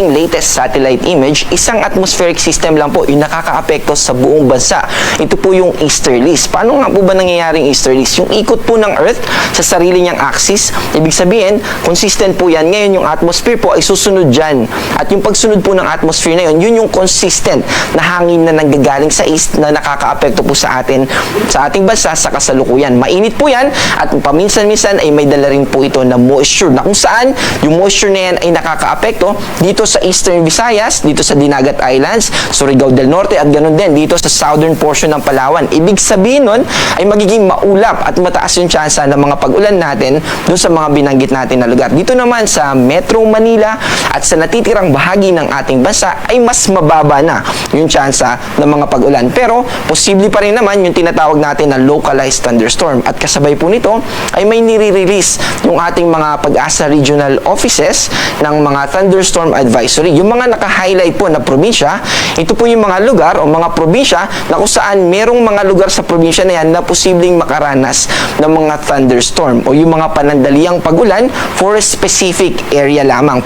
ating latest satellite image, isang atmospheric system lang po yung nakakaapekto sa buong bansa. Ito po yung easterlies. Paano nga po ba nangyayaring easterlies? Yung ikot po ng Earth sa sarili niyang axis, ibig sabihin, consistent po yan. Ngayon, yung atmosphere po ay susunod dyan. At yung pagsunod po ng atmosphere na yun, yun yung consistent na hangin na nanggagaling sa east na nakakaapekto po sa atin, sa ating bansa sa kasalukuyan. Mainit po yan at paminsan-minsan ay may dala rin po ito na moisture na kung saan yung moisture na yan ay nakakaapekto dito sa Eastern Visayas, dito sa Dinagat Islands, Surigao del Norte at ganun din dito sa southern portion ng Palawan. Ibig sabihin nun ay magiging maulap at mataas yung tsansa ng mga pag-ulan natin dun sa mga binanggit natin na lugar. Dito naman sa Metro Manila at sa natitirang bahagi ng ating bansa ay mas mababa na yung tsansa ng mga pag-ulan. Pero posible pa rin naman yung tinatawag natin na localized thunderstorm. At kasabay po nito ay may nire-release yung ating mga Pag-asa Regional Offices ng mga thunderstorm advisory. Yung mga naka-highlight po na probinsya, ito po yung mga lugar o mga probinsya na kung saan merong mga lugar sa probinsya na yan na posibleng makaranas ng mga thunderstorm o yung mga panandaliang pag-ulan for a specific area lamang.